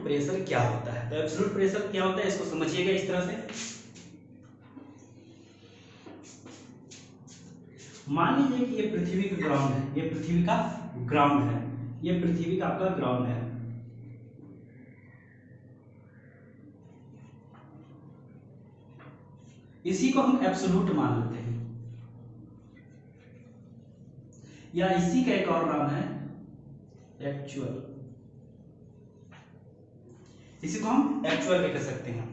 Pressure क्या होता है। तो एब्सोल्यूट प्रेशर क्या होता है इसको समझिएगा इस तरह से। मान लीजिए कि ये पृथ्वी का ग्राउंड है, ये पृथ्वी का ग्राउंड है, ये पृथ्वी का आपका ग्राउंड है। इसी को हम एब्सोल्यूट मान लेते हैं, या इसी का एक और नाम है एक्चुअल। इसी को हम एक्चुअल भी कह सकते हैं।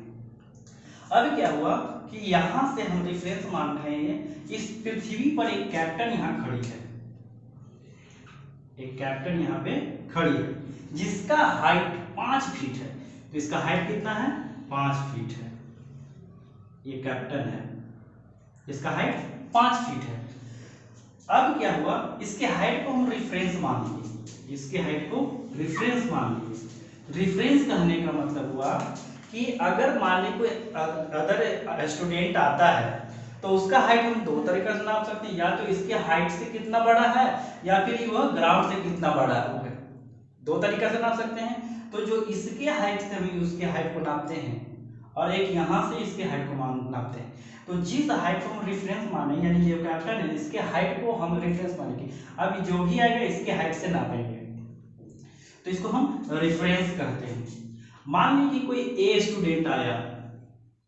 अब क्या हुआ कि यहां से हम रेफरेंस मान रहे हैं, इस पृथ्वी पर एक कैप्टन यहां खड़ी है, एक कैप्टन यहां पे खड़ी है जिसका हाइट 5 फीट है। तो इसका हाइट कितना है? 5 फीट है। ये कैप्टन है जिसका हाइट 5 फीट है। अब क्या हुआ, इसके हाइट को हम रेफरेंस मान लिए, इसके हाइट को रेफरेंस मान लिए। रेफरेंस कहने का मतलब हुआ कि अगर मान ली कोई अदर स्टूडेंट आता है तो उसका हाइट हम दो तरीके से नाप सकते हैं, या तो इसके हाइट से कितना बड़ा है या फिर वह ग्राउंड से कितना बड़ा है, दो तरीका से नाप सकते हैं। तो जो इसके हाइट से हम उसके हाइट को नापते हैं और एक यहाँ से इसके हाइट को नापते हैं। तो जिस हाइट को हम रेफरेंस माने, यानी ये कैप्टन है इसके हाइट को हम रेफरेंस मानेंगे, अब जो भी आएगा इसके हाइट से नापेंगे, तो इसको हम रेफरेंस कहते हैं। मान लीजिए कोई ए स्टूडेंट आया,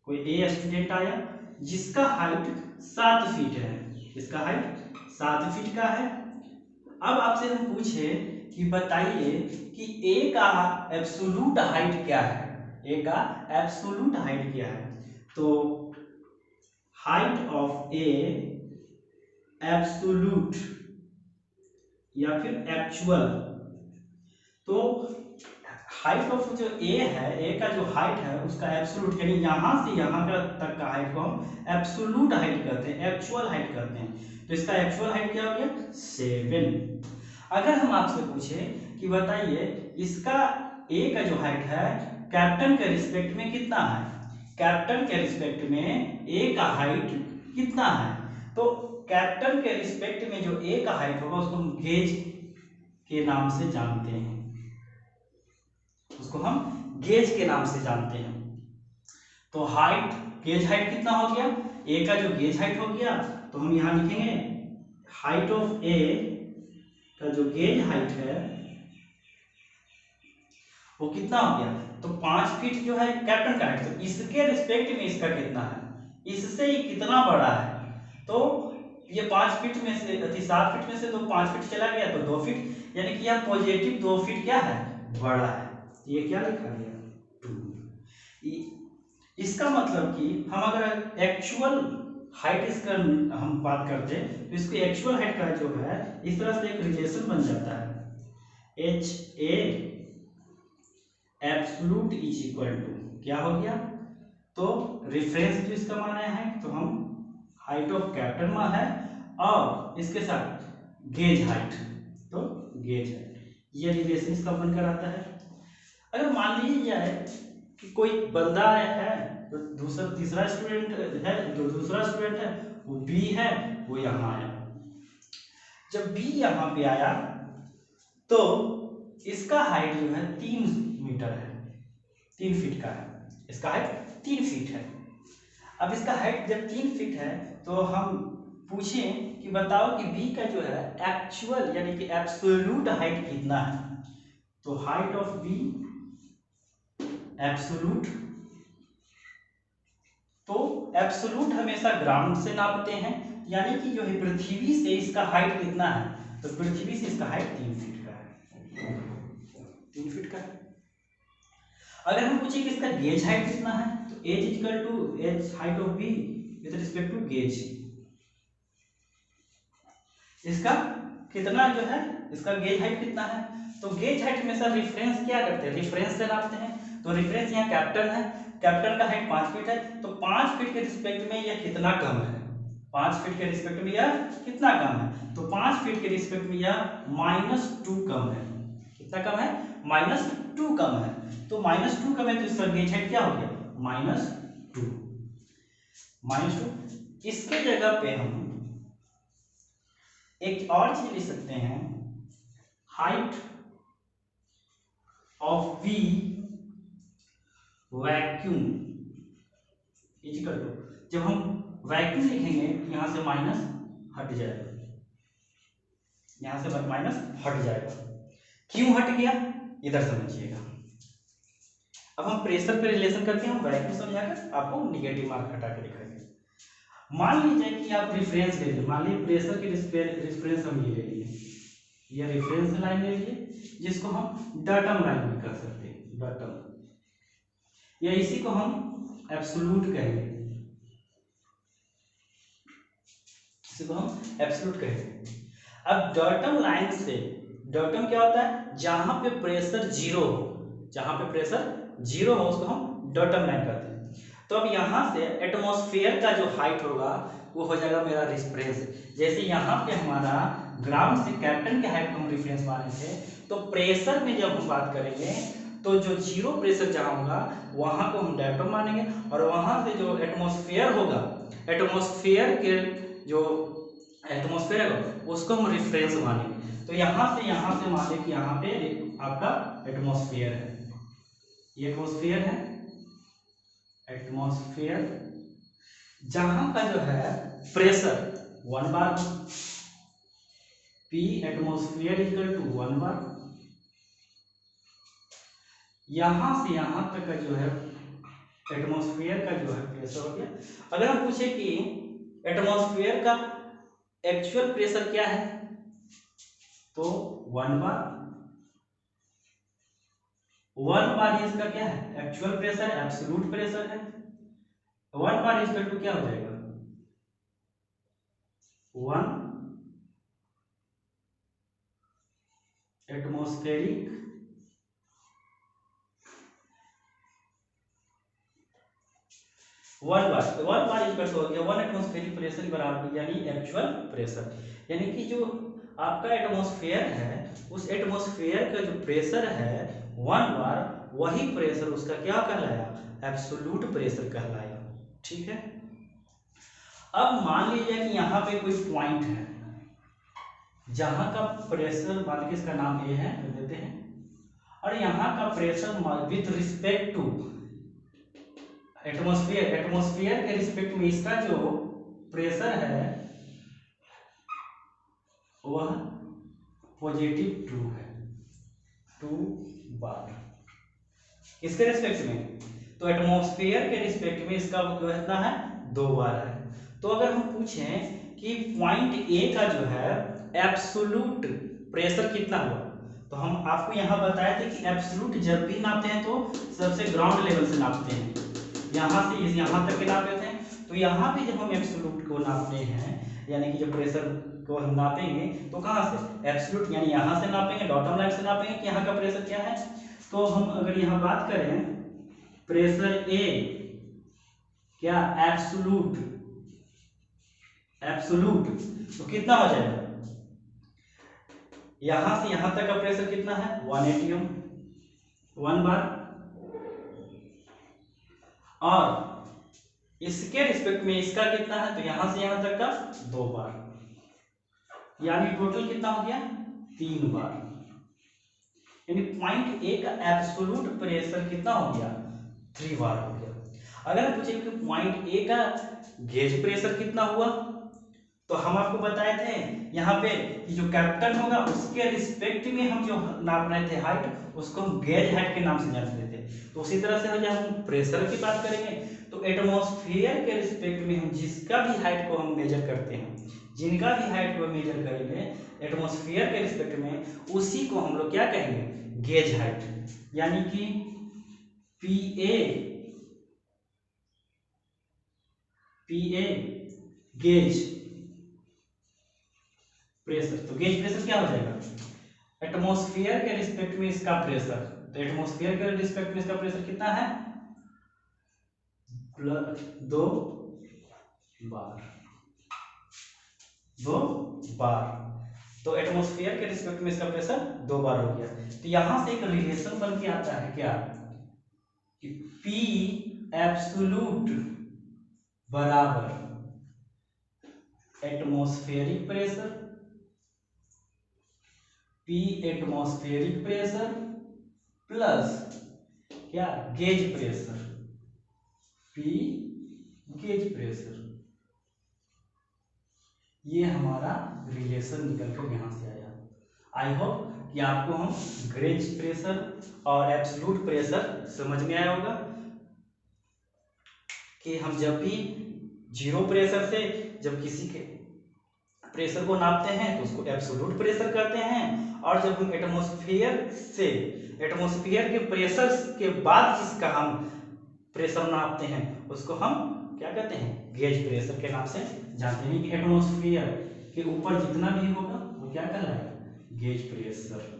कोई ए स्टूडेंट आया जिसका हाइट 7 फीट है, इसका हाइट 7 फीट का है। अब आपसे हम पूछे कि बताइए कि ए का एब्सोल्यूट हाइट क्या है, ए का एब्सोल्यूट हाइट क्या है। तो हाइट ऑफ ए एब्सोल्यूट या फिर एक्चुअल, तो हाइट ऑफ जो ए है, ए का जो हाइट है उसका एब्सोल्यूट, यानी यहां से यहां तक का हाइट को हम एब्सोल्यूट हाइट कहते हैं, एक्चुअल हाइट कहते हैं। तो इसका एक्चुअल हाइट क्या हो गया? 7। अगर हम आपसे पूछे कि बताइए इसका ए का जो हाइट है कैप्टन के रिस्पेक्ट में कितना है, कैप्टन के रिस्पेक्ट में ए का हाइट कितना है, तो कैप्टन के रिस्पेक्ट में जो ए का हाइट होगा उसको हम गेज के नाम से जानते हैं, उसको हम गेज के नाम से जानते हैं। तो हाइट, गेज हाइट कितना हो गया, ए का जो गेज हाइट हो गया, तो हम यहां लिखेंगे हाइट ऑफ ए का जो गेज हाइट है वो कितना हो गया, तो 5 फीट जो है कैप्टन का हाइट, तो इसके रिस्पेक्ट में इसका कितना है, इससे ये कितना बड़ा है, तो ये 5 फीट में से 7 फीट में से तो 5 फीट चला गया तो 2 फीट, यानी कि यह पॉजिटिव 2 फीट क्या है, बड़ा है। ये क्या लिखा गया? 2। इसका मतलब कि हम अगर एक्चुअल हाइट इसका हम बात करते हैं तो इसको एक्चुअल हाइट का जो है इस तरह से एक रिलेशन बन जाता है, H A absolute is equal to क्या हो गया, तो रेफरेंस जो इसका माना है तो हम हाइट ऑफ कैप्टन मान है और इसके साथ गेज हाइट, तो गेज हाइट, ये रिलेशन इसका बनकर आता है। अगर मान लीजिए जाए कि कोई बंदा है तो तीसरा स्टूडेंट है, जो दूसरा स्टूडेंट है वो बी है, वो यहाँ आया। जब बी यहाँ पे आया तो इसका हाइट जो है 3 मीटर है, 3 फीट का है, इसका हाइट 3 फीट है। अब इसका हाइट जब 3 फीट है तो हम पूछें कि बताओ कि बी का जो है एक्चुअल यानी कि एब्सोल्यूट हाइट कितना है, तो हाइट ऑफ बी एब्सोल्यूट, तो एब्सोल्यूट हमेशा ग्राउंड से नापते हैं, यानी कि जो है पृथ्वी से इसका हाइट कितना है, तो पृथ्वी से इसका हाइट 3 फीट का है, 3 फीट का है। अगर हम पूछे कि इसका गेज हाइट कितना है, तो H equal to H height of B with respect to gauge, इसका कितना जो है, इसका गेज हाइट कितना है, तो गेज हाइट हमेशा रेफरेंस क्या करते हैं, रेफरेंस से नापते हैं। तो रेफरेंस यहाँ कैप्टन है, कैप्टन का हाइट 5 फीट है, तो 5 फीट के रिस्पेक्ट में यह कितना कम है, 5 फीट के रिस्पेक्ट में यह कितना कम है, तो 5 फीट के रिस्पेक्ट में यह -2 कम है, कितना कम है, -2 कम है। तो -2 कम है तो इसका गेज हाइट क्या हो गया, -2, -2। इसके जगह पे हम एक और चीज लिख सकते हैं, height of B vacuum equal to, जब हम वैक्यूम लिखेंगे यहां से माइनस हट जाएगा, यहां से माइनस हट जाएगा। क्यों हट गया इधर समझिएगा। अब हम प्रेशर पे रिलेशन करके हम वैक्यूम समझाकर आपको निगेटिव मार्क हटा के दिखाएंगे। मान लीजिए कि आप रिफरेंस ले लीजिए, मान लीजिए प्रेशर के रिफरेंस हम ये ले लिए, ये रिफरेंस लाइन ले लिए जिसको हम डाटम लाइन भी कह सकते हैं, डाटम, या इसी को हम एब्सोल्यूट कहेंगे, इसी को हम एब्सोल्यूट कहेंगे। अब डाटम लाइन से, डाटम क्या होता है, जहां पे प्रेशर जीरो हो, जहां पे प्रेशर जीरो हो उसको हम डाटम लाइन कहते हैं। तो अब यहां से एटमॉस्फेयर का जो हाइट होगा वो हो जाएगा मेरा रिफरेंस। जैसे यहाँ पे हमारा ग्राउंड से कैप्टन के हाइट को हम रिफरेंस माने थे, तो प्रेशर में जब हम बात करेंगे तो जो जीरो प्रेशर जहां होगा वहां को हम डायटम मानेंगे, और वहां से जो एटमॉस्फेयर होगा, एटमॉस्फेयर के जो एटमॉस्फेयर है उसको हम रिफरेंस मानेंगे। तो यहाँ से मान लें कि यहाँ पे आपका एटमॉस्फेयर है, ये एटमॉस्फेयर है, एटमॉस्फेयर जहां का जो है pressure 1 bar, P atmosphere equal to 1 bar, यहां से यहां तक का जो है एटमॉस्फेयर का जो है प्रेशर हो गया। अगर हम पूछे कि एटमॉस्फेयर का एक्चुअल प्रेशर क्या है, तो 1 बार, 1 बार इसका क्या है एक्चुअल प्रेशर, एब्सोल्यूट प्रेशर है। 1 बार इक्वल टू क्या हो जाएगा 1 atmospheric one bar equal to हो गया 1 एटमॉस्फेरिक प्रेशर बराबर यानी एक्चुअल प्रेशर, यानी कि जो आपका एटमॉस्फेयर है उस एटमॉस्फेयर का जो प्रेशर है 1 बार, वही प्रेशर उसका क्या कहलाया, एब्सोल्यूट प्रेशर कहलाया। ठीक है। अब मान लीजिए कि यहाँ पे कोई पॉइंट है जहां का प्रेशर, मान लीजिए इसका नाम ए है तो देते हैं, और यहाँ का pressure with respect to atmosphere, atmosphere के रिस्पेक्ट में इसका जो प्रेशर है वह पॉजिटिव 2 है, 2 बार इसके रिस्पेक्ट में, तो एटमॉस्फेयर के रिस्पेक्ट में इसका कितना है 2 बार है। तो अगर हम पूछें कि पॉइंट ए का जो है एब्सोल्यूट प्रेशर कितना हुआ, तो हम आपको यहाँ बताए थे कि एब्सोल्यूट जब भी नापते हैं तो सबसे ग्राउंड लेवल से नापते हैं, यहाँ से इस यहाँ तक के नाप लेते हैं। तो यहाँ पे जब हम एब्सोल्यूट को नापते हैं यानी कि जो प्रेशर को हम नापेंगे तो कहाँ से एब्सोल्यूट यानी यहाँ से नापेंगे, डॉटम लाइन से नापेंगे कि यहाँ का प्रेशर क्या है। तो हम अगर यहाँ बात करें प्रेशर ए क्या एब्सोल्यूट, एब्सोल्यूट तो कितना हो जाएगा, यहां से यहां तक का प्रेशर कितना है 1 atm 1 बार, और इसके रिस्पेक्ट में इसका कितना है तो यहां से यहां तक का 2 बार, यानी टोटल कितना हो गया 3 बार, यानी पॉइंट ए का एब्सोल्यूट प्रेशर कितना हो गया 3 बार हो गया। अगर पूछे कि पॉइंट ए का गेज प्रेशर कितना हुआ, तो हम आपको बताए थे यहाँ पे कि जो कैप्टन होगा उसके रिस्पेक्ट में हम जो नाप रहे थे हाइट उसको हम गेज हाइट के नाम से जानते थे। तो उसी तरह से जब हम प्रेशर की बात करेंगे तो एटमॉस्फेयर के रिस्पेक्ट में हम जिसका भी हाइट को हम मेजर करते हैं, जिनका भी हाइट को मेजर करेंगे एटमॉस्फेयर के रिस्पेक्ट में, उसी को हम लोग क्या कहेंगे गेज हाइट, यानी कि पीए गेज प्रेशर। तो गेज प्रेशर क्या हो जाएगा एटमॉस्फेयर के रिस्पेक्ट में इसका प्रेशर, तो एटमॉस्फेयर के रिस्पेक्ट में इसका प्रेशर कितना है 2 बार, 2 बार, तो एटमॉस्फेयर के रिस्पेक्ट में इसका प्रेशर 2 बार हो गया। तो यहां से एक रिलेशन बन के आता है क्या कि P एब्सोल्यूट बराबर atmospheric pressure, P atmospheric pressure plus क्या gauge pressure, P gauge pressure. ये हमारा रिलेशन निकल कर यहां से आया। आई होप कि आपको हम गेज प्रेशर और एब्सोल्यूट प्रेशर समझ में आया होगा कि हम जब भी जीरो प्रेशर से जब किसी के प्रेशर को नापते हैं तो उसको एब्सोल्यूट प्रेशर कहते हैं, और जब हम एटमॉस्फेयर के प्रेशर के बाद जिसका हम प्रेशर नापते हैं उसको हम क्या कहते हैं, गेज प्रेशर के नाम से जानते हैं कि एटमॉस्फेयर के ऊपर जितना भी होगा वो क्या कहलाएगा, गेज प्रेशर।